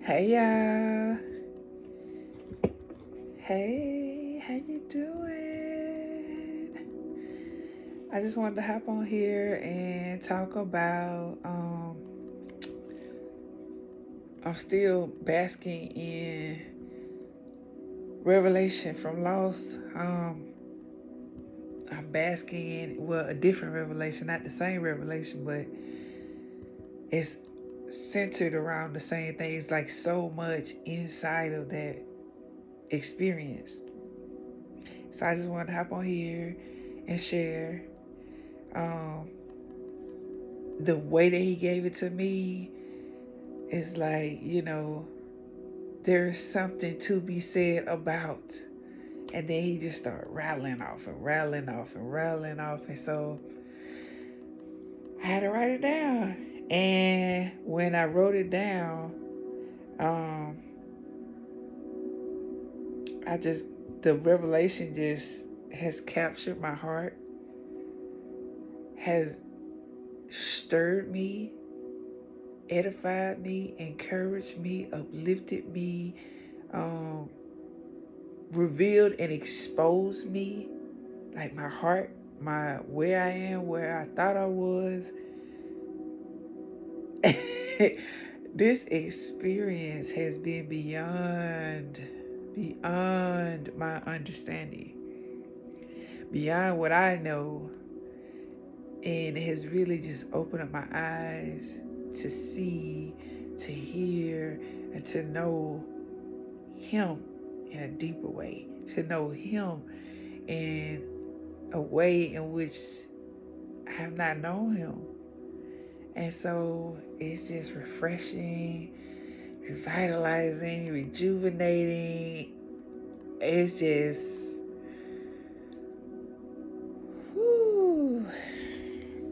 Hey y'all. Hey, how you doing? I just wanted to hop on here and talk about I'm still basking in revelation from loss. I'm basking in a different revelation, not the same revelation, but it's centered around the same thing. It's like so much inside of that experience. So I just wanted to hop on here and share. Um, the way that he gave it to me is like, there's something to be said about. And then he just started rattling off and rattling off and rattling off. And so I had to write it down. And when I wrote it down, um, the revelation just has captured my heart, has stirred me, edified me, encouraged me, uplifted me, um, revealed and exposed me, like my heart, my where I am, where I thought I was. This experience has been beyond my understanding, beyond what I know, and it has really just opened up my eyes to see, to hear, and to know him in a deeper way, to know him in a way in which I have not known him. And so it's just refreshing, revitalizing, rejuvenating. It's just, whew.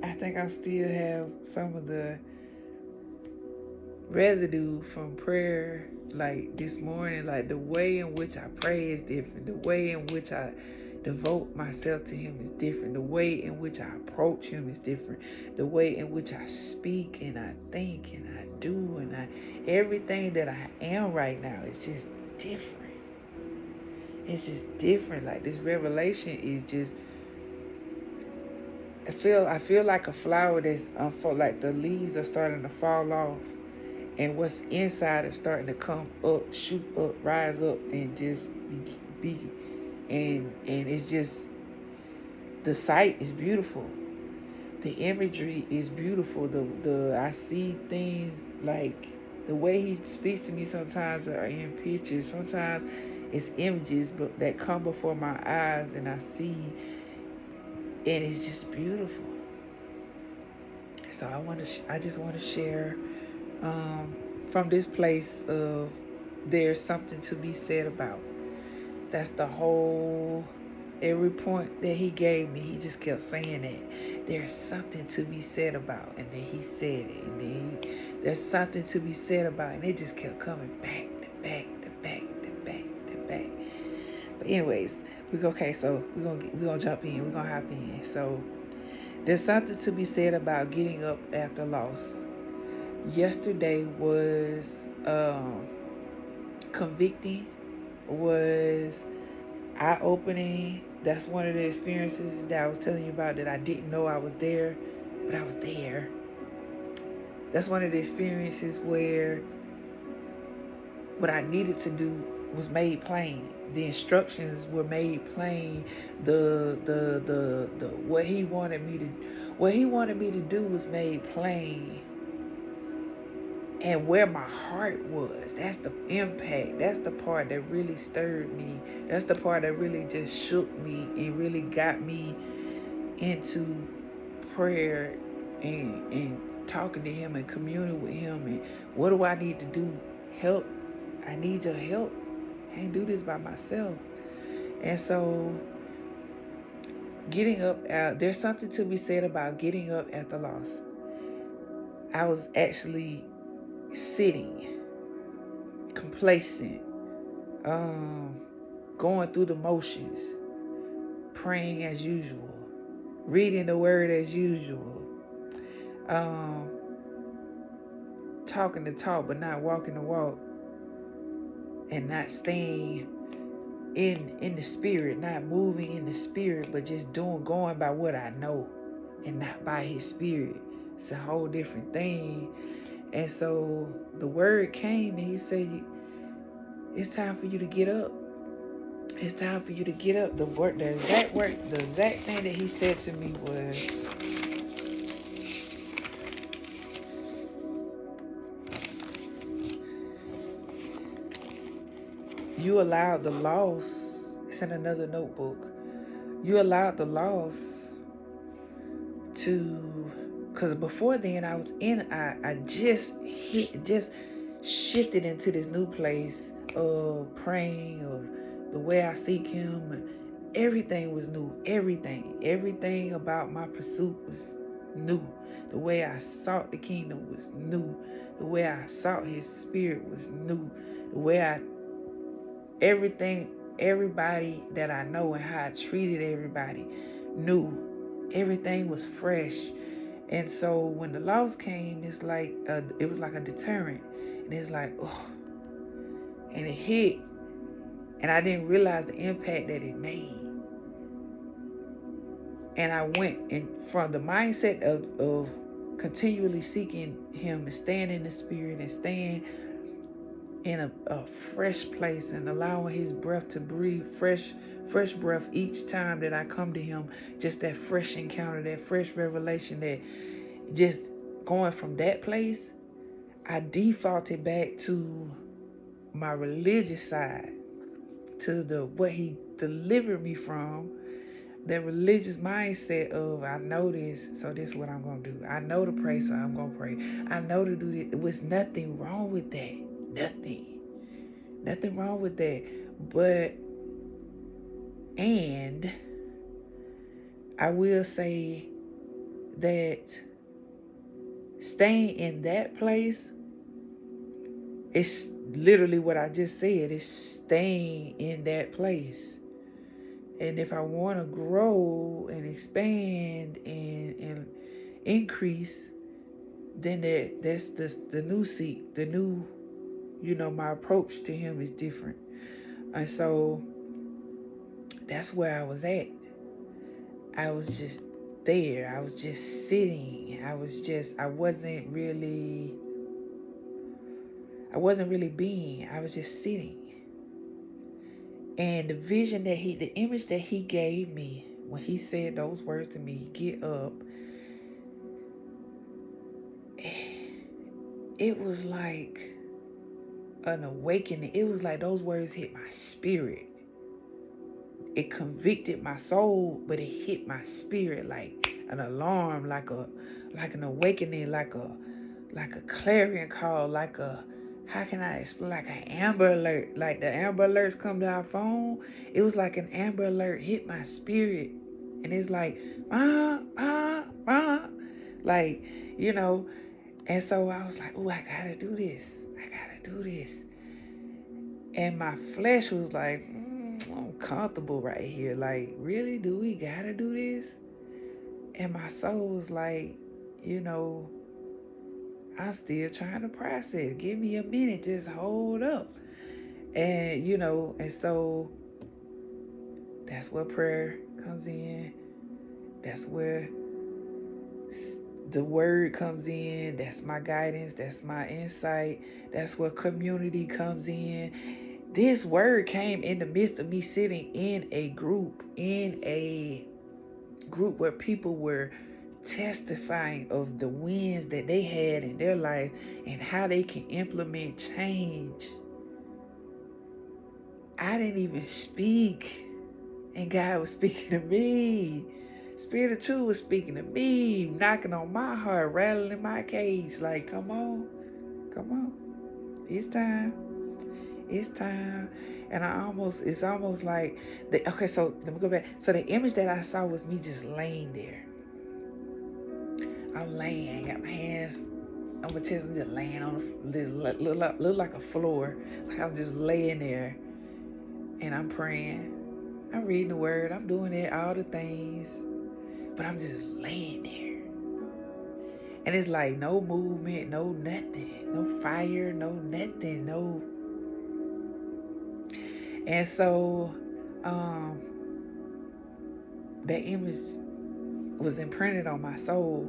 I think I still have some of the residue from prayer, like this morning. Like the way in which I pray is different. The way in which I devote myself to him is different. The way in which I approach him is different. The way in which I speak and I think and I do and everything that I am right now is just different. It's just different. Like this revelation is just, I feel like a flower that's like the leaves are starting to fall off, and what's inside is starting to come up, shoot up, rise up, and just be, and it's just, the sight is beautiful. The imagery is beautiful. The I see things like the way he speaks to me sometimes are in pictures. Sometimes it's images, but that come before my eyes, and I see, and it's just beautiful. So I just want to share from this place of there's something to be said about. That's the whole, every point that he gave me, he just kept saying that. There's something to be said about. And then he said it. And then there's something to be said about. And it just kept coming back to back to back to back to back. But anyways, so we're gonna jump in. We're gonna hop in. So there's something to be said about getting up after loss. Yesterday was convicting, was eye-opening. That's one of the experiences that I was telling you about, that I didn't know I was there, but I was there. That's one of the experiences where what I needed to do was made plain. The instructions were made plain. The what he wanted me to do was made plain. And where my heart was, that's the impact. That's the part that really stirred me. That's the part that really just shook me and really got me into prayer and talking to him and communing with him. And what do I need to do? Help. I need your help. I can't do this by myself. And so getting up out, there's something to be said about getting up at the loss. I was actually sitting, complacent, going through the motions, praying as usual, reading the word as usual, talking the talk but not walking the walk. and not staying in the spirit, not moving in the spirit, but just going by what I know and not by his spirit. It's a whole different thing. And so the word came and he said, it's time for you to get up. It's time for you to get up. The exact thing that he said to me was, you allowed the loss. It's in another notebook. You allowed the loss to, because before then I just shifted into this new place of praying, of the way I seek him. Everything was new. Everything about my pursuit was new. The way I sought the kingdom was new. The way I sought his spirit was new. The way everybody that I know and how I treated everybody new. Everything was fresh. And so when the loss came, it's like it was like a deterrent. And it's like, oh, and it hit. And I didn't realize the impact that it made. And I went from the mindset of continually seeking him and staying in the spirit and staying in a fresh place and allowing his breath to breathe, fresh breath each time that I come to him. Just that fresh encounter, that fresh revelation, that just going from that place, I defaulted back to my religious side, to what he delivered me from, that religious mindset of, I know this, so this is what I'm going to do. I know to pray, so I'm going to pray. I know to do this. There was nothing wrong with that. Nothing wrong with that. But, and I will say that staying in that place, it's literally what I just said. It's staying in that place. And if I want to grow and expand and increase, then that's the new seat, the new, my approach to him is different. And so that's where I was at. I was just there. I was just sitting. I wasn't really being. I was just sitting. And the image that he gave me when he said those words to me, get up, it was like an awakening. It was like those words hit my spirit. It convicted my soul, but it hit my spirit like an alarm, like an awakening, like a clarion call, how can I explain? Like an Amber Alert. Like the Amber Alerts come to our phone. It was like an Amber Alert hit my spirit. And it's like, like, And so I was like, oh, I gotta do this. And my flesh was like, I'm comfortable right here. Like, really? Do we gotta do this? And my soul was like, I'm still trying to process. Give me a minute. Just hold up. And, and so that's where prayer comes in. That's where the word comes in. That's my guidance. That's my insight. That's where community comes in. This word came in the midst of me sitting in a group where people were testifying of the wins that they had in their life and how they can implement change. I didn't even speak, and God was speaking to me. Spirit of Truth was speaking to me, knocking on my heart, rattling my cage, like, come on, it's time. And it's almost like, so let me go back. So the image that I saw was me just laying there. I'm laying, got my hands on my chest, I'm just laying on this look like a floor. Like I'm just laying there and I'm praying. I'm reading the word, I'm doing it, all the things, but I'm just laying there. And it's like no movement, no nothing, no fire, no nothing, no. And so that image was imprinted on my soul.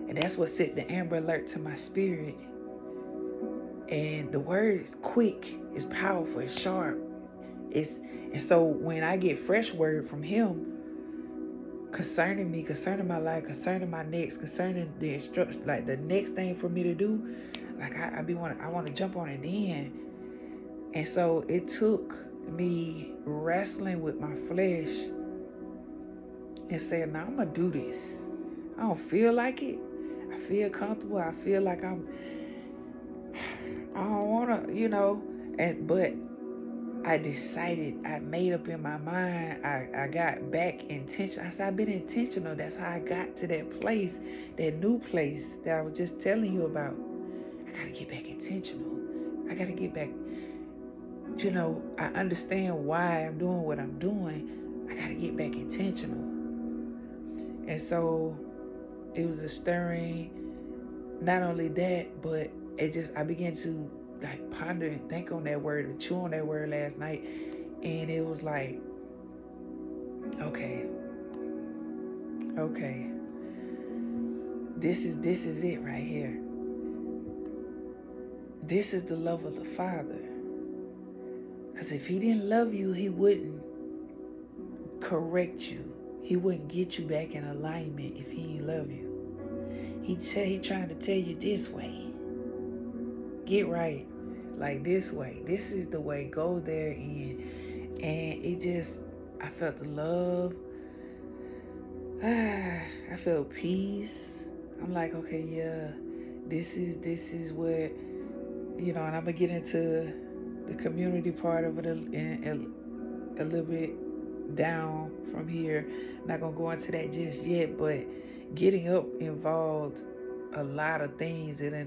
And that's what set the Amber Alert to my spirit. And the word is quick, it's powerful, it's sharp. And so when I get fresh word from him concerning me, concerning my life, concerning my next, concerning the instruction, like the next thing for me to do, like I want to jump on it then. And so it took me wrestling with my flesh and saying, "No, I'm gonna do this. I don't feel like it. I feel comfortable. I feel like I don't wanna, but I decided, I made up in my mind, I got back intentional. I said, I've been intentional. That's how I got to that place, that new place that I was just telling you about. I got to get back intentional. I got to get back, I understand why I'm doing what I'm doing. I got to get back intentional. And so it was a stirring, not only that, but I began to like ponder and think on that word and chew on that word last night. And it was like, okay, this is it right here. This is the love of the Father. Because if he didn't love you, he wouldn't correct you. He wouldn't get you back in alignment if he didn't love you. He trying to tell you this way. Get right. Like this way. This is the way. Go there in. And I felt the love. I felt peace. I'm like, okay, yeah, this is what, and I'm gonna get into the community part of it a little bit down from here. I'm not gonna go into that just yet, but getting up involved a lot of things. I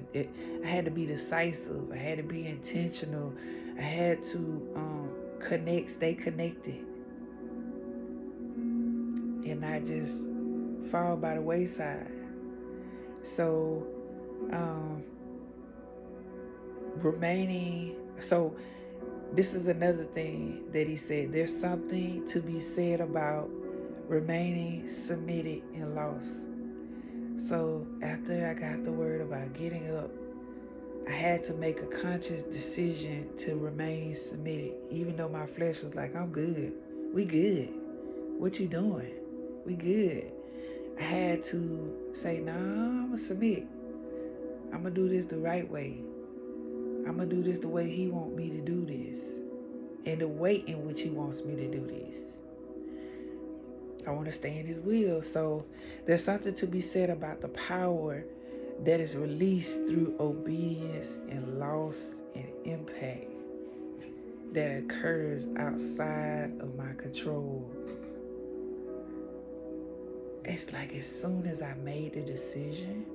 had to be decisive. I had to be intentional. I had to stay connected, and not just fall by the wayside. So, so this is another thing that he said. There's something to be said about remaining submitted and lost. So after I got the word about getting up, I had to make a conscious decision to remain submitted, even though my flesh was like, I'm good. We good. What you doing? We good. I had to say, nah, I'm going to submit. I'm going to do this the right way. I'm going to do this the way he wants me to do this. And the way in which he wants me to do this. I want to stay in his will. So there's something to be said about the power that is released through obedience and loss and impact that occurs outside of my control. It's like as soon as I made the decision,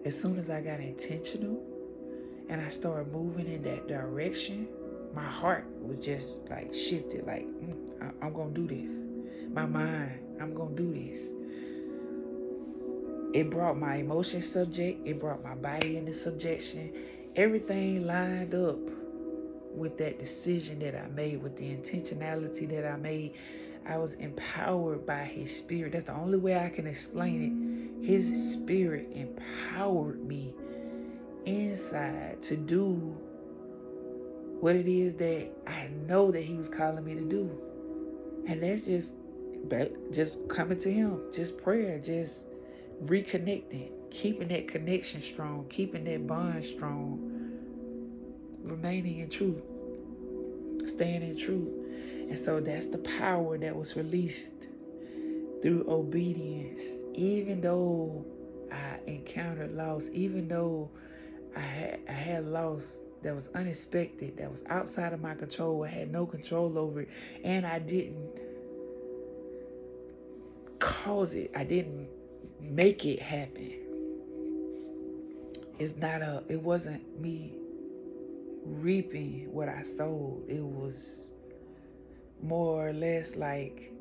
as soon as I got intentional and I started moving in that direction, my heart was just like shifted, like, I'm going to do this. My mind, I'm going to do this. It brought my emotion subject. It brought my body into subjection. Everything lined up with that decision that I made, with the intentionality that I made. I was empowered by his spirit. That's the only way I can explain it. His spirit empowered me inside to do what it is that I know that he was calling me to do. And that's just coming to him, just prayer, just reconnecting, keeping that connection strong, keeping that bond strong, remaining in truth, staying in truth. And so that's the power that was released through obedience. Even though I encountered loss, even though I had loss that was unexpected, that was outside of my control, I had no control over it, and I didn't cause it, I didn't make it happen. It wasn't me reaping what I sowed. It was more or less like,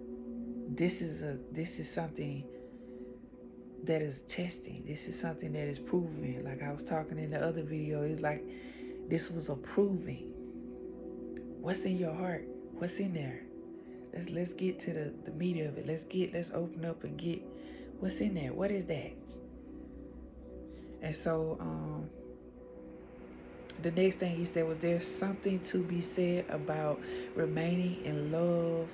this is something that is testing. This is something that is proving. Like I was talking in the other video, it's like this was a proving. What's in your heart? What's in there? Let's get to the meat of it. Let's open up and get what's in there. What is that? And so the next thing he said was, there's something to be said about remaining in love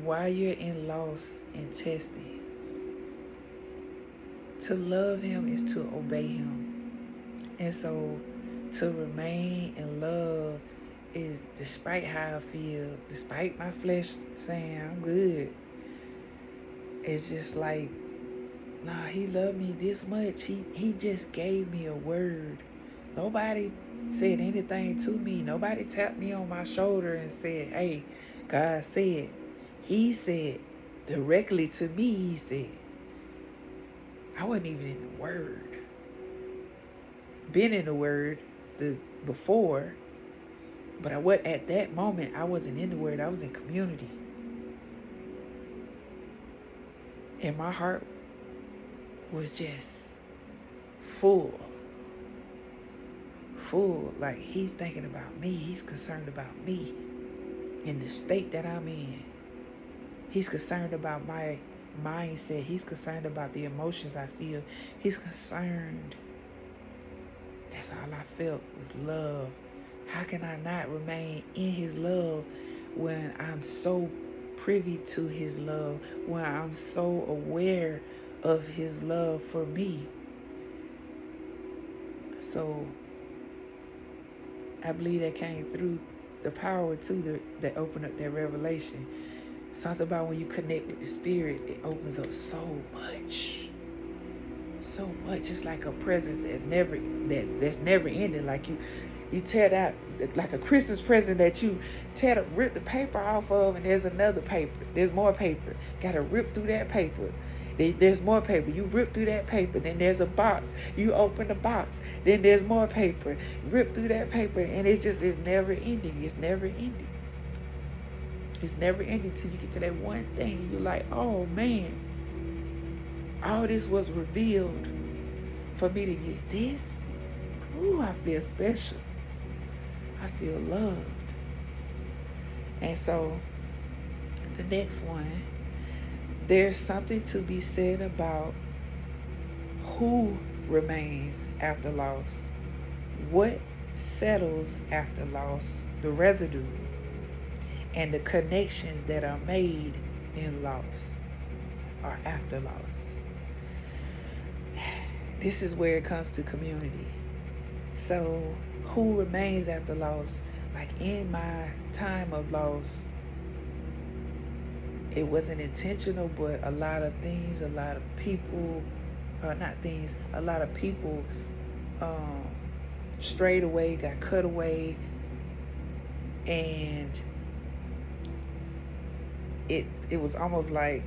while you're in loss and testing. To love him is to obey him. And so to remain in love is, despite how I feel, despite my flesh saying I'm good, it's just like, nah, he loved me this much. He just gave me a word. Nobody said anything to me. Nobody tapped me on my shoulder and said, hey, God said. He said directly to me, he said. I wasn't even in the word. Been in the word before, but at that moment, I wasn't in the word. I was in community. And my heart was just full. Like he's thinking about me. He's concerned about me in the state that I'm in. He's concerned about my mindset. He's concerned about the emotions I feel. He's concerned. That's all I felt was love. How can I not remain in his love when I'm so privy to his love, when I'm so aware of his love for me? So I believe that came through the power too that opened up that revelation. Something about when you connect with the Spirit, it opens up so much. So much. It's like a presence that's never ending. Like you tear that, like a Christmas present that you rip the paper off of, and there's another paper. There's more paper. Gotta rip through that paper. There's more paper. You rip through that paper. Then there's a box. You open the box. Then there's more paper. Rip through that paper. And it's never ending. It's never ending. It's never ending till you get to that one thing. You're like, oh man, all this was revealed for me to get this. Ooh, I feel special. I feel loved. And so the next one, there's something to be said about who remains after loss. What settles after loss? The residue and the connections that are made in loss or after loss. This is where it comes to community. So who remains after loss? Like in my time of loss, it wasn't intentional, but a lot of things, a lot of people, a lot of people strayed away, got cut away, and it was almost like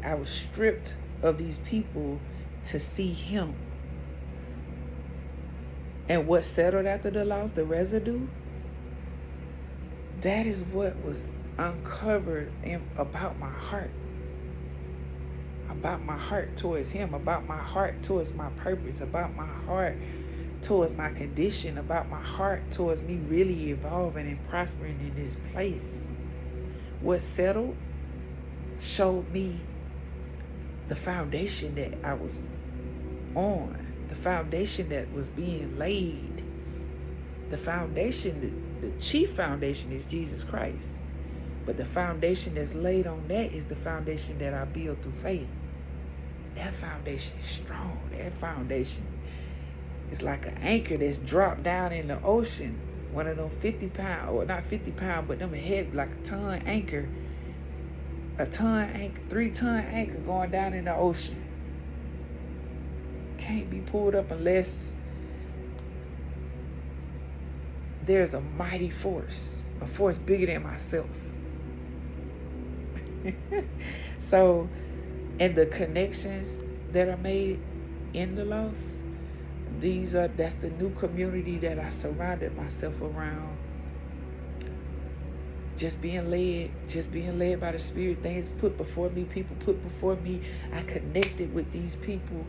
I was stripped of these people to see him. And what settled after the loss, the residue, that is what was uncovered about my heart towards him, about my heart towards my purpose, about my heart towards my condition, about my heart towards me really evolving and prospering in this place. What settled showed me the foundation that I was on, the foundation that was being laid. The foundation, the chief foundation is Jesus Christ. But the foundation that's laid on that is the foundation that I build through faith. That foundation is strong. That foundation is like an anchor that's dropped down in the ocean. One of them 50-pound, or not 50-pound, but them heavy, like a ton anchor. A ton anchor, 3-ton anchor going down in the ocean. Can't be pulled up unless there's a mighty force, a force bigger than myself. So, and the connections that are made in the loss, that's the new community that I surrounded myself around. Just being led by the Spirit. Things put before me, people put before me. I connected with these people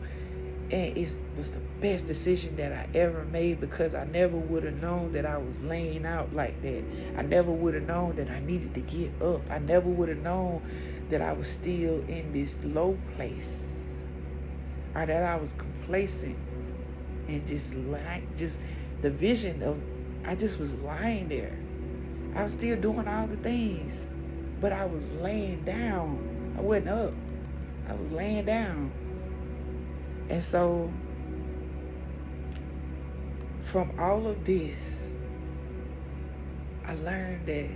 And it was the best decision that I ever made, because I never would have known that I was laying out like that. I never would have known that I needed to get up. I never would have known that I was still in this low place, or that I was complacent and just the vision of, I just was lying there. I was still doing all the things, but I was laying down. I wasn't up. I was laying down. And so from all of this, I learned that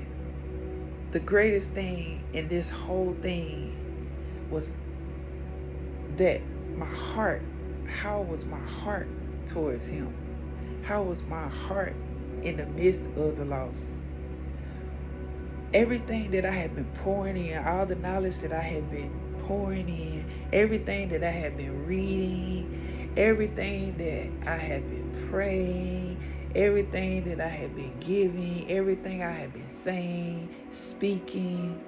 the greatest thing in this whole thing was that my heart, how was my heart towards him? How was my heart in the midst of the loss? Everything that I had been pouring in, all the knowledge that I had been pouring in, everything that I had been reading, everything that I had been praying, everything that I had been giving, everything I had been saying, speaking,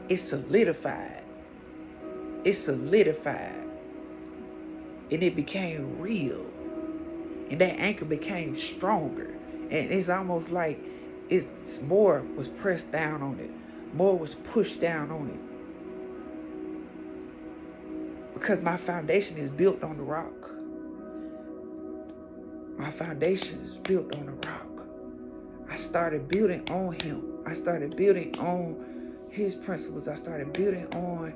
it solidified. It solidified. And it became real. And that anchor became stronger. And it's almost like it's more was pressed down on it. More was pushed down on it. Because my foundation is built on the rock. My foundation is built on the rock. I started building on him. I started building on his principles. I started building on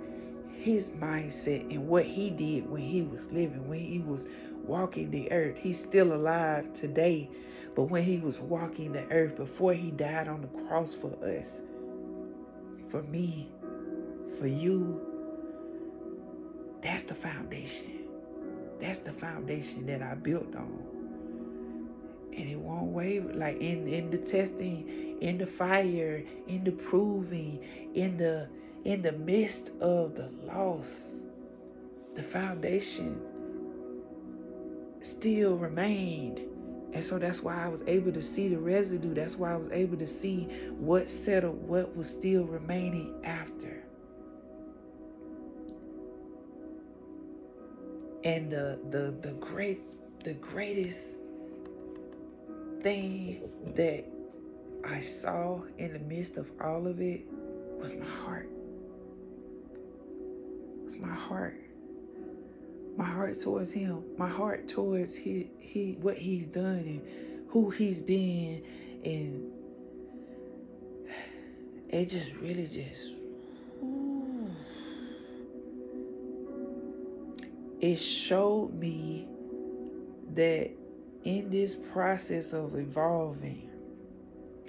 his mindset and what he did when he was living, when he was walking the earth. He's still alive today, but when he was walking the earth, before he died on the cross for us, for me, for you, that's the foundation. That's the foundation that I built on. And it won't waver. Like in the testing, in the fire, in the proving, in the midst of the loss, the foundation still remained. And so that's why I was able to see the residue. That's why I was able to see what settled, what was still remaining after. And the greatest thing that I saw in the midst of all of it was my heart. It was my heart. My heart towards him. My heart towards he what he's done and who he's been. And it just really it showed me that in this process of evolving,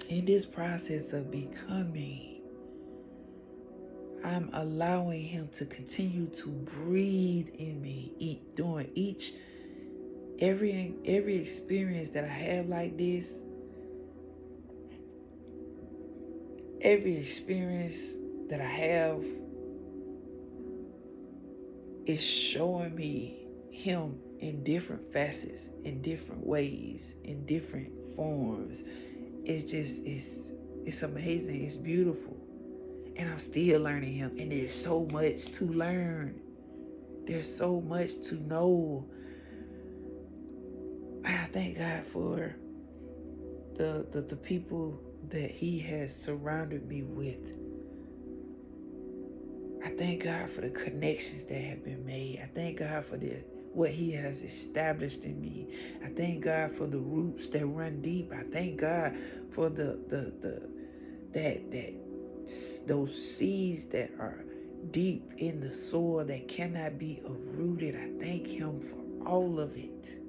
in this process of becoming, I'm allowing him to continue to breathe in me, during every experience that I have like this, every experience that I have is showing me him in different facets, in different ways, in different forms. It's amazing. It's beautiful. And I'm still learning him. And there's so much to learn. There's so much to know. And I thank God for the people that he has surrounded me with. I thank God for the connections that have been made. I thank God for what he has established in me. I thank God for the roots that run deep. I thank God for those seeds that are deep in the soil that cannot be uprooted. I thank him for all of it.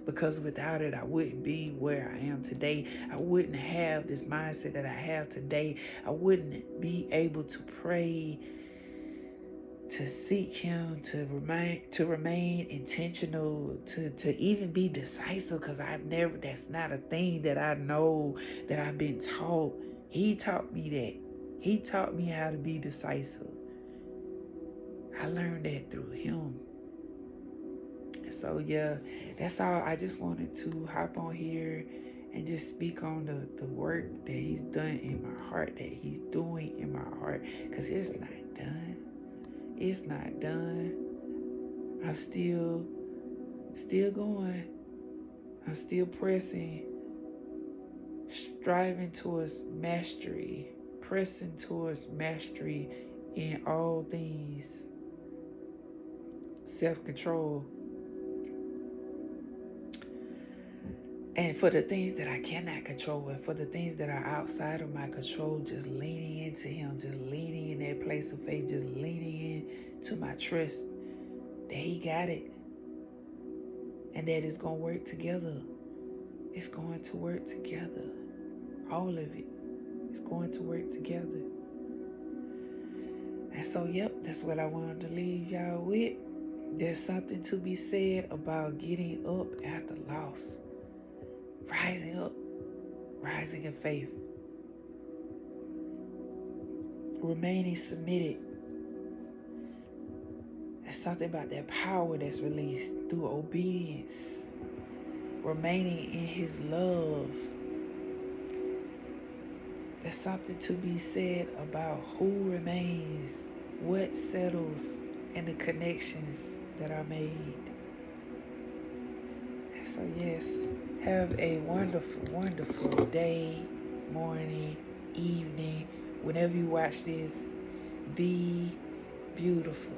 Because without it, I wouldn't be where I am today. I wouldn't have this mindset that I have today. I wouldn't be able to pray, to seek him, to remain intentional, to even be decisive, because that's not a thing that I know, that I've been taught. He taught me that. He taught me how to be decisive. I learned that through him. So yeah, that's all. I just wanted to hop on here and just speak on the work that he's done in my heart, that he's doing in my heart, because it's not done. It's not done. I'm still going. I'm still pressing, striving towards mastery, pressing towards mastery in all things, self-control. And for the things that I cannot control, and for the things that are outside of my control, just leaning into Him, just leaning in that place of faith, just leaning into my trust that He got it and that it's going to work together. It's going to work together. All of it. It's going to work together. And so, yep, that's what I wanted to leave y'all with. There's something to be said about getting up after loss. Rising up. Rising in faith. Remaining submitted. There's something about that power that's released through obedience. Remaining in His love. There's something to be said about who remains, what settles, and the connections that are made. And so yes, have a wonderful, wonderful day, morning, evening. Whenever you watch this, be beautiful.